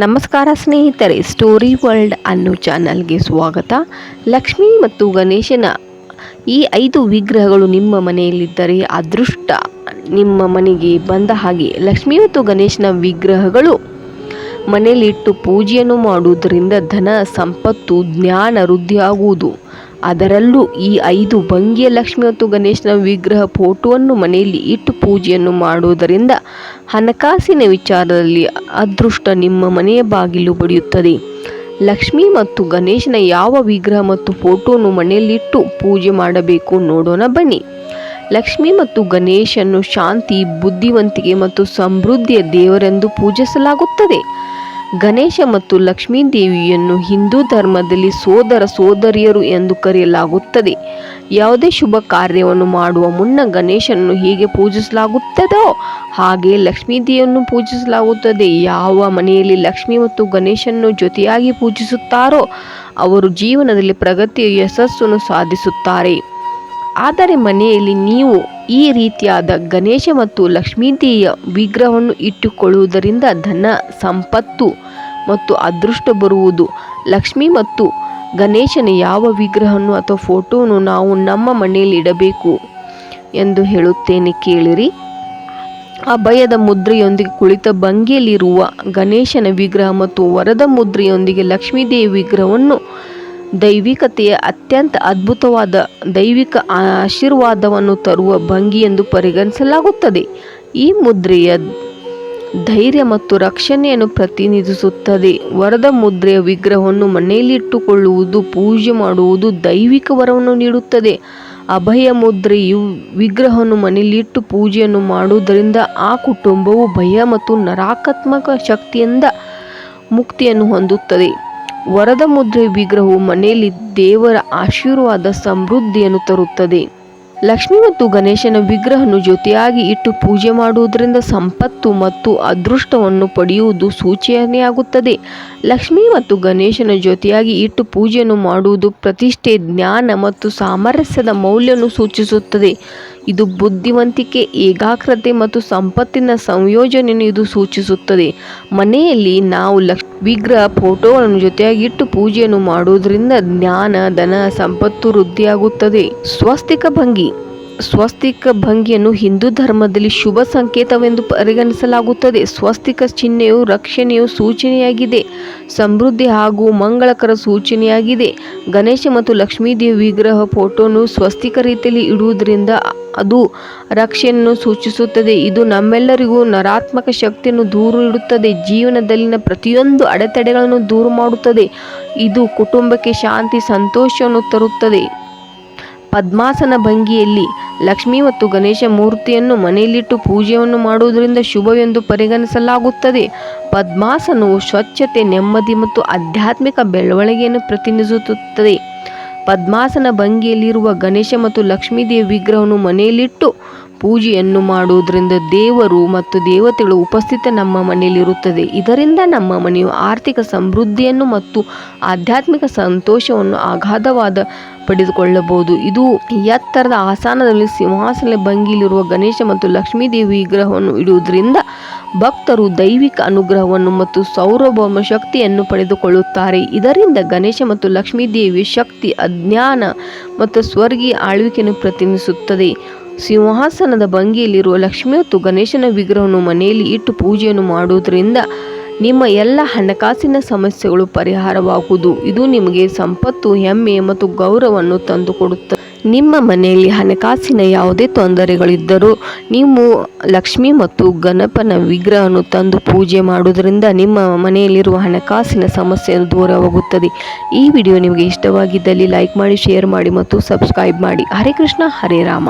ನಮಸ್ಕಾರ ಸ್ನೇಹಿತರೆ, story world ಅನ್ನೋ ಚಾನಲ್ಗೆ ಸ್ವಾಗತ. ಲಕ್ಷ್ಮಿ ಮತ್ತು ಗಣೇಶನ ಈ 5 ವಿಗ್ರಹಗಳು ನಿಮ್ಮ ಮನೆಯಲ್ಲಿದ್ದರೆ ಅದೃಷ್ಟ ನಿಮ್ಮ ಮನೆಗೆ ಬಂದ ಹಾಗೆ. ಲಕ್ಷ್ಮಿ ಮತ್ತು ಗಣೇಶನ ವಿಗ್ರಹಗಳು ಮನೆಯಲ್ಲಿಟ್ಟು ಪೂಜೆಯನ್ನು ಮಾಡುವುದರಿಂದ ಧನ ಸಂಪತ್ತು ಜ್ಞಾನ ವೃದ್ಧಿಯಾಗುವುದು. ಅದರಲ್ಲೂ ಈ 5 ಭಂಗಿಯ ಲಕ್ಷ್ಮಿ ಮತ್ತು ಗಣೇಶನ ವಿಗ್ರಹ ಫೋಟೋವನ್ನು ಮನೆಯಲ್ಲಿ ಇಟ್ಟು ಪೂಜೆಯನ್ನು ಮಾಡುವುದರಿಂದ ಹಣಕಾಸಿನ ವಿಚಾರದಲ್ಲಿ ಅದೃಷ್ಟ ನಿಮ್ಮ ಮನೆಯ ಬಾಗಿಲು ಬಡಿಯುತ್ತದೆ. ಲಕ್ಷ್ಮಿ ಮತ್ತು ಗಣೇಶನ ಯಾವ ವಿಗ್ರಹ ಮತ್ತು ಫೋಟೋನು ಮನೆಯಲ್ಲಿಟ್ಟು ಪೂಜೆ ಮಾಡಬೇಕು ನೋಡೋಣ ಬನ್ನಿ. ಲಕ್ಷ್ಮಿ ಮತ್ತು ಗಣೇಶನ್ನು ಶಾಂತಿ, ಬುದ್ಧಿವಂತಿಕೆ ಮತ್ತು ಸಮೃದ್ಧಿಯ ದೇವರೆಂದು ಪೂಜಿಸಲಾಗುತ್ತದೆ. ಗಣೇಶ ಮತ್ತು ಲಕ್ಷ್ಮೀ ದೇವಿಯನ್ನು ಹಿಂದೂ ಧರ್ಮದಲ್ಲಿ ಸೋದರ ಸೋದರಿಯರು ಎಂದು ಕರೆಯಲಾಗುತ್ತದೆ. ಯಾವುದೇ ಶುಭ ಕಾರ್ಯವನ್ನು ಮಾಡುವ ಮುನ್ನ ಗಣೇಶನನ್ನು ಹೇಗೆ ಪೂಜಿಸಲಾಗುತ್ತದೋ ಹಾಗೆ ಲಕ್ಷ್ಮೀ ದೇವಿಯನ್ನು ಪೂಜಿಸಲಾಗುತ್ತದೆ. ಯಾವ ಮನೆಯಲ್ಲಿ ಲಕ್ಷ್ಮಿ ಮತ್ತು ಗಣೇಶನನ್ನು ಜೊತೆಯಾಗಿ ಪೂಜಿಸುತ್ತಾರೋ ಅವರು ಜೀವನದಲ್ಲಿ ಪ್ರಗತಿಯ ಯಶಸ್ಸನ್ನು ಸಾಧಿಸುತ್ತಾರೆ. ಆದರೆ ಮನೆಯಲ್ಲಿ ನೀವು ಈ ರೀತಿಯಾದ ಗಣೇಶ ಮತ್ತು ಲಕ್ಷ್ಮೀದೇವಿಯ ವಿಗ್ರಹವನ್ನು ಇಟ್ಟುಕೊಳ್ಳುವುದರಿಂದ ಧನ ಸಂಪತ್ತು ಮತ್ತು ಅದೃಷ್ಟ ಬರುವುದು. ಲಕ್ಷ್ಮಿ ಮತ್ತು ಗಣೇಶನ ಯಾವ ವಿಗ್ರಹವನ್ನು ಅಥವಾ ಫೋಟೋವನ್ನು ನಾವು ನಮ್ಮ ಮನೆಯಲ್ಲಿ ಇಡಬೇಕು ಎಂದು ಹೇಳುತ್ತೇನೆ ಕೇಳಿರಿ. ಅಭಯದ ಮುದ್ರೆಯೊಂದಿಗೆ ಕುಳಿತ ಭಂಗಿಯಲ್ಲಿರುವ ಗಣೇಶನ ವಿಗ್ರಹ ಮತ್ತು ವರದ ಮುದ್ರೆಯೊಂದಿಗೆ ಲಕ್ಷ್ಮೀದೇವಿ ವಿಗ್ರಹವನ್ನು ದೈವಿಕತೆಯ ಅತ್ಯಂತ ಅದ್ಭುತವಾದ ದೈವಿಕ ಆಶೀರ್ವಾದವನ್ನು ತರುವ ಭಂಗಿ ಎಂದು ಪರಿಗಣಿಸಲಾಗುತ್ತದೆ. ಈ ಮುದ್ರೆಯ ಧೈರ್ಯ ಮತ್ತು ರಕ್ಷಣೆಯನ್ನು ಪ್ರತಿನಿಧಿಸುತ್ತದೆ. ವರದ ಮುದ್ರೆಯ ವಿಗ್ರಹವನ್ನು ಮನೆಯಲ್ಲಿಟ್ಟುಕೊಳ್ಳುವುದು, ಪೂಜೆ ಮಾಡುವುದು ದೈವಿಕ ವರವನ್ನು ನೀಡುತ್ತದೆ. ಅಭಯ ಮುದ್ರೆಯು ವಿಗ್ರಹವನ್ನು ಮನೆಯಲ್ಲಿಟ್ಟು ಪೂಜೆಯನ್ನು ಮಾಡುವುದರಿಂದ ಆ ಕುಟುಂಬವು ಭಯ ಮತ್ತು ನಕಾರಾತ್ಮಕ ಶಕ್ತಿಯಿಂದ ಮುಕ್ತಿಯನ್ನು ಹೊಂದುತ್ತದೆ. ವರದ ಮುದ್ರೆಯ ವಿಗ್ರಹವು ಮನೆಯಲ್ಲಿ ದೇವರ ಆಶೀರ್ವಾದ ಸಮೃದ್ಧಿಯನ್ನು ತರುತ್ತದೆ. ಲಕ್ಷ್ಮಿ ಮತ್ತು ಗಣೇಶನ ವಿಗ್ರಹವನ್ನು ಜೊತೆಯಾಗಿ ಇಟ್ಟು ಪೂಜೆ ಮಾಡುವುದರಿಂದ ಸಂಪತ್ತು ಮತ್ತು ಅದೃಷ್ಟವನ್ನು ಪಡೆಯುವುದು ಸೂಚನೆಯಾಗುತ್ತದೆ. ಲಕ್ಷ್ಮಿ ಮತ್ತು ಗಣೇಶನ ಜೊತೆಯಾಗಿ ಇಟ್ಟು ಪೂಜೆಯನ್ನು ಮಾಡುವುದು ಪ್ರತಿಷ್ಠೆ, ಜ್ಞಾನ ಮತ್ತು ಸಾಮರಸ್ಯದ ಮೌಲ್ಯವನ್ನು ಸೂಚಿಸುತ್ತದೆ. ಇದು ಬುದ್ಧಿವಂತಿಕೆ, ಏಕಾಗ್ರತೆ ಮತ್ತು ಸಂಪತ್ತಿನ ಸಂಯೋಜನೆಯನ್ನು ಇದು ಸೂಚಿಸುತ್ತದೆ. ಮನೆಯಲ್ಲಿ ನಾವು ವಿಗ್ರಹ ಫೋಟೋಗಳನ್ನು ಜೊತೆಯಾಗಿ ಇಟ್ಟು ಪೂಜೆಯನ್ನು ಮಾಡುವುದರಿಂದ ಜ್ಞಾನ, ಧನ, ಸಂಪತ್ತು ವೃದ್ಧಿಯಾಗುತ್ತದೆ. ಸ್ವಸ್ತಿಕ ಭಂಗಿ. ಸ್ವಸ್ತಿಕ ಭಂಗಿಯನ್ನು ಹಿಂದೂ ಧರ್ಮದಲ್ಲಿ ಶುಭ ಸಂಕೇತವೆಂದು ಪರಿಗಣಿಸಲಾಗುತ್ತದೆ. ಸ್ವಸ್ತಿಕ ಚಿಹ್ನೆಯು ರಕ್ಷಣೆಯ ಸೂಚನೆಯಾಗಿದೆ, ಸಮೃದ್ಧಿ ಹಾಗೂ ಮಂಗಳಕರ ಸೂಚನೆಯಾಗಿದೆ. ಗಣೇಶ ಮತ್ತು ಲಕ್ಷ್ಮೀದೇವಿ ವಿಗ್ರಹ ಫೋಟೋನು ಸ್ವಸ್ತಿಕ ರೀತಿಯಲ್ಲಿ ಇಡುವುದರಿಂದ ಅದು ರಕ್ಷಣೆಯನ್ನು ಸೂಚಿಸುತ್ತದೆ. ಇದು ನಮ್ಮೆಲ್ಲರಿಗೂ ನಕಾರಾತ್ಮಕ ಶಕ್ತಿಯನ್ನು ದೂರ ಇಡುತ್ತದೆ, ಜೀವನದಲ್ಲಿನ ಪ್ರತಿಯೊಂದು ಅಡೆತಡೆಗಳನ್ನು ದೂರ ಮಾಡುತ್ತದೆ. ಇದು ಕುಟುಂಬಕ್ಕೆ ಶಾಂತಿ, ಸಂತೋಷವನ್ನು ತರುತ್ತದೆ. ಪದ್ಮಾಸನ ಭಂಗಿಯಲ್ಲಿ ಲಕ್ಷ್ಮಿ ಮತ್ತು ಗಣೇಶ ಮೂರ್ತಿಯನ್ನು ಮನೆಯಲ್ಲಿಟ್ಟು ಪೂಜೆಯನ್ನು ಮಾಡುವುದರಿಂದ ಶುಭವೆಂದು ಪರಿಗಣಿಸಲಾಗುತ್ತದೆ. ಪದ್ಮಾಸನವು ಸ್ವಚ್ಛತೆ, ನೆಮ್ಮದಿ ಮತ್ತು ಆಧ್ಯಾತ್ಮಿಕ ಬೆಳವಣಿಗೆಯನ್ನು ಪ್ರತಿನಿಧಿಸುತ್ತದೆ. ಪದ್ಮಾಸನ ಭಂಗಿಯಲ್ಲಿರುವ ಗಣೇಶ ಮತ್ತು ಲಕ್ಷ್ಮೀದೇವಿ ವಿಗ್ರಹವನ್ನು ಮನೆಯಲ್ಲಿಟ್ಟು ಪೂಜೆಯನ್ನು ಮಾಡುವುದರಿಂದ ದೇವರು ಮತ್ತು ದೇವತೆಗಳ ಉಪಸ್ಥಿತಿ ನಮ್ಮ ಮನೆಯಲ್ಲಿರುತ್ತದೆ. ಇದರಿಂದ ನಮ್ಮ ಮನೆಯು ಆರ್ಥಿಕ ಸಮೃದ್ಧಿಯನ್ನು ಮತ್ತು ಆಧ್ಯಾತ್ಮಿಕ ಸಂತೋಷವನ್ನು ಅಗಾಧವಾದ ಪಡೆದುಕೊಳ್ಳಬಹುದು. ಇದು ಎತ್ತರದ ಆಸನದಲ್ಲಿ ಸಿಂಹಾಸನ ಭಂಗಿಯಲ್ಲಿರುವ ಗಣೇಶ ಮತ್ತು ಲಕ್ಷ್ಮೀದೇವಿ ವಿಗ್ರಹವನ್ನು ಇಡುವುದರಿಂದ ಭಕ್ತರು ದೈವಿಕ ಅನುಗ್ರಹವನ್ನು ಮತ್ತು ಸಾರ್ವಭೌಮ ಶಕ್ತಿಯನ್ನು ಪಡೆದುಕೊಳ್ಳುತ್ತಾರೆ. ಇದರಿಂದ ಗಣೇಶ ಮತ್ತು ಲಕ್ಷ್ಮೀದೇವಿಯ ಶಕ್ತಿ, ಅಜ್ಞಾನ ಮತ್ತು ಸ್ವರ್ಗೀಯ ಆಳ್ವಿಕೆಯನ್ನು ಪ್ರತಿನಿಧಿಸುತ್ತದೆ. ಸಿಂಹಾಸನದ ಭಂಗಿಯಲ್ಲಿರುವ ಲಕ್ಷ್ಮಿ ಮತ್ತು ಗಣೇಶನ ವಿಗ್ರಹವನ್ನು ಮನೆಯಲ್ಲಿ ಇಟ್ಟು ಪೂಜೆಯನ್ನು ಮಾಡುವುದರಿಂದ ನಿಮ್ಮ ಎಲ್ಲ ಹಣಕಾಸಿನ ಸಮಸ್ಯೆಗಳು ಪರಿಹಾರವಾಗುವುದು. ಇದು ನಿಮಗೆ ಸಂಪತ್ತು, ಹೆಮ್ಮೆ ಮತ್ತು ಗೌರವವನ್ನು ತಂದುಕೊಡುತ್ತದೆ. ನಿಮ್ಮ ಮನೆಯಲ್ಲಿ ಹಣಕಾಸಿನ ಯಾವುದೇ ತೊಂದರೆಗಳಿದ್ದರೂ ನೀವು ಲಕ್ಷ್ಮಿ ಮತ್ತು ಗಣಪನ ವಿಗ್ರಹವನ್ನು ತಂದು ಪೂಜೆ ಮಾಡುವುದರಿಂದ ನಿಮ್ಮ ಮನೆಯಲ್ಲಿರುವ ಹಣಕಾಸಿನ ಸಮಸ್ಯೆ ದೂರವಾಗುತ್ತದೆ. ಈ ವಿಡಿಯೋ ನಿಮಗೆ ಇಷ್ಟವಾಗಿದ್ದಲ್ಲಿ ಲೈಕ್ ಮಾಡಿ, ಶೇರ್ ಮಾಡಿ ಮತ್ತು ಸಬ್ಸ್ಕ್ರೈಬ್ ಮಾಡಿ. ಹರೇ ಕೃಷ್ಣ, ಹರೇ ರಾಮ.